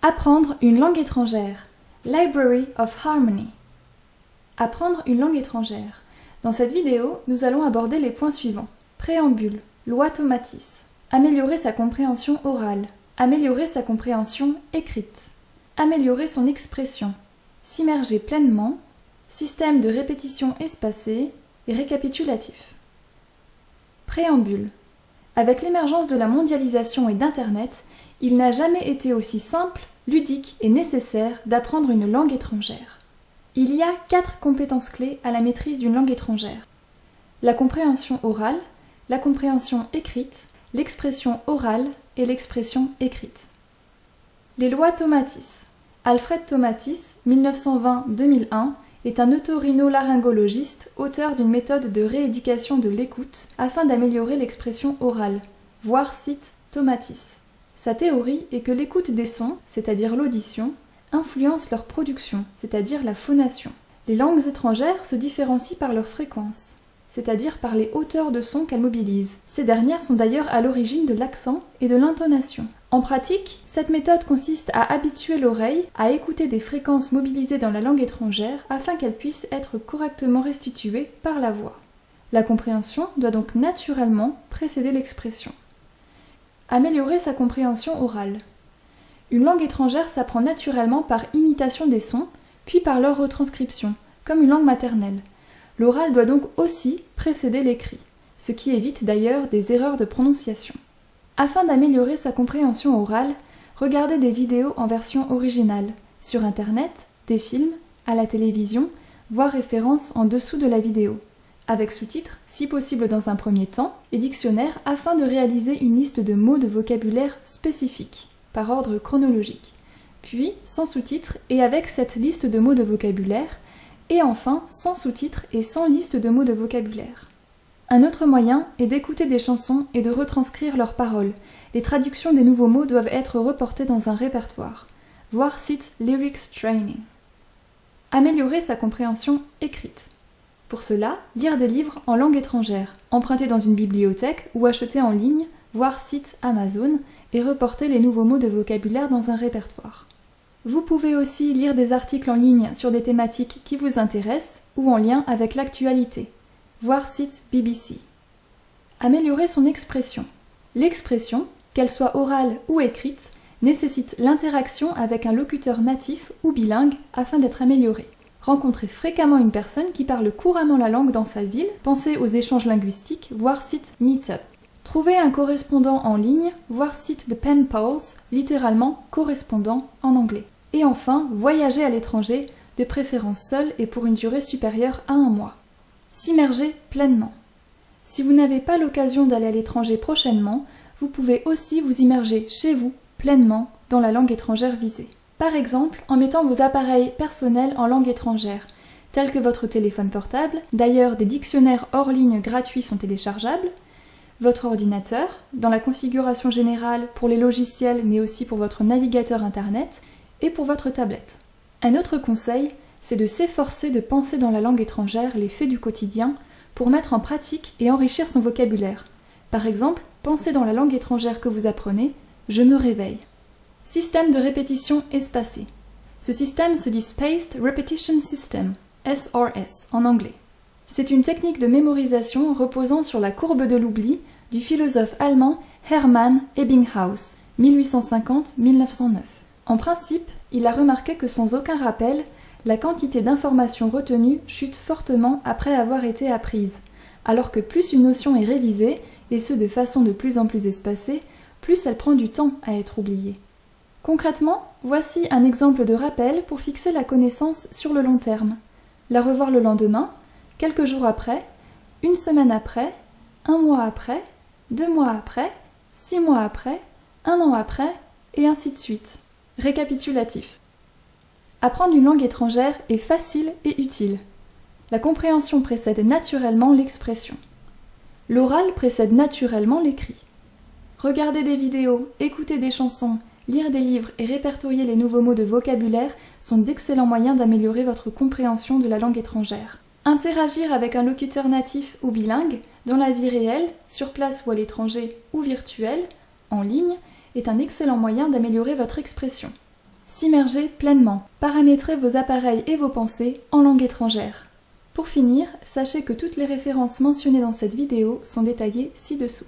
Apprendre une langue étrangère. Library of Harmony. Apprendre une langue étrangère. Dans cette vidéo, nous allons aborder les points suivants. Préambule. Loi Tomatis. Améliorer sa compréhension orale. Améliorer sa compréhension écrite. Améliorer son expression. S'immerger pleinement. Système de répétition espacée et récapitulatif. Préambule. Avec l'émergence de la mondialisation et d'Internet, il n'a jamais été aussi simple, ludique et nécessaire d'apprendre une langue étrangère. Il y a 4 compétences clés à la maîtrise d'une langue étrangère. La compréhension orale, la compréhension écrite, l'expression orale et l'expression écrite. Les lois Tomatis. Alfred Tomatis, 1920-2001, est un otorino-laryngologiste, auteur d'une méthode de rééducation de l'écoute afin d'améliorer l'expression orale, voir site Tomatis. Sa théorie est que l'écoute des sons, c'est-à-dire l'audition, influence leur production, c'est-à-dire la phonation. Les langues étrangères se différencient par leur fréquence, c'est-à-dire par les hauteurs de son qu'elles mobilisent. Ces dernières sont d'ailleurs à l'origine de l'accent et de l'intonation. En pratique, cette méthode consiste à habituer l'oreille à écouter des fréquences mobilisées dans la langue étrangère afin qu'elles puissent être correctement restituées par la voix. La compréhension doit donc naturellement précéder l'expression. Améliorer sa compréhension orale. Une langue étrangère s'apprend naturellement par imitation des sons, puis par leur retranscription, comme une langue maternelle. L'oral doit donc aussi précéder l'écrit, ce qui évite d'ailleurs des erreurs de prononciation. Afin d'améliorer sa compréhension orale, regardez des vidéos en version originale, sur Internet, des films, à la télévision, voire références en dessous de la vidéo, avec sous-titres, si possible dans un premier temps, et dictionnaire afin de réaliser une liste de mots de vocabulaire spécifiques, par ordre chronologique, puis sans sous-titres et avec cette liste de mots de vocabulaire, et enfin sans sous-titres et sans liste de mots de vocabulaire. Un autre moyen est d'écouter des chansons et de retranscrire leurs paroles. Les traductions des nouveaux mots doivent être reportées dans un répertoire. Voir site Lyrics Training. Améliorer sa compréhension écrite. Pour cela, lire des livres en langue étrangère, emprunter dans une bibliothèque ou acheter en ligne, voir site Amazon, et reporter les nouveaux mots de vocabulaire dans un répertoire. Vous pouvez aussi lire des articles en ligne sur des thématiques qui vous intéressent ou en lien avec l'actualité. Voir site BBC. Améliorer son expression. L'expression, qu'elle soit orale ou écrite, nécessite l'interaction avec un locuteur natif ou bilingue afin d'être améliorée. Rencontrez fréquemment une personne qui parle couramment la langue dans sa ville, pensez aux échanges linguistiques, voir site Meetup. Trouvez un correspondant en ligne, voir site de Pen Pals, littéralement correspondant en anglais. Et enfin, voyager à l'étranger, de préférence seul et pour une durée supérieure à 1 mois. S'immerger pleinement. Si vous n'avez pas l'occasion d'aller à l'étranger prochainement, vous pouvez aussi vous immerger chez vous, pleinement, dans la langue étrangère visée. Par exemple, en mettant vos appareils personnels en langue étrangère, tels que votre téléphone portable, d'ailleurs des dictionnaires hors ligne gratuits sont téléchargeables, votre ordinateur, dans la configuration générale pour les logiciels mais aussi pour votre navigateur Internet, et pour votre tablette. Un autre conseil, c'est de s'efforcer de penser dans la langue étrangère les faits du quotidien pour mettre en pratique et enrichir son vocabulaire. Par exemple, pensez dans la langue étrangère que vous apprenez « je me réveille ». Système de répétition espacée. Ce système se dit Spaced Repetition System, SRS en anglais. C'est une technique de mémorisation reposant sur la courbe de l'oubli du philosophe allemand Hermann Ebbinghaus, 1850-1909. En principe, il a remarqué que sans aucun rappel, la quantité d'informations retenues chute fortement après avoir été apprise, alors que plus une notion est révisée, et ce de façon de plus en plus espacée, plus elle prend du temps à être oubliée. Concrètement, voici un exemple de rappel pour fixer la connaissance sur le long terme. La revoir le lendemain, quelques jours après, 1 semaine après, 1 mois après, 2 mois après, 6 mois après, 1 an après, et ainsi de suite. Récapitulatif. Apprendre une langue étrangère est facile et utile. La compréhension précède naturellement l'expression. L'oral précède naturellement l'écrit. Regarder des vidéos, écouter des chansons, lire des livres et répertorier les nouveaux mots de vocabulaire sont d'excellents moyens d'améliorer votre compréhension de la langue étrangère. Interagir avec un locuteur natif ou bilingue, dans la vie réelle, sur place ou à l'étranger, ou virtuel, en ligne, est un excellent moyen d'améliorer votre expression. S'immerger pleinement. Paramétrez vos appareils et vos pensées en langue étrangère. Pour finir, sachez que toutes les références mentionnées dans cette vidéo sont détaillées ci-dessous.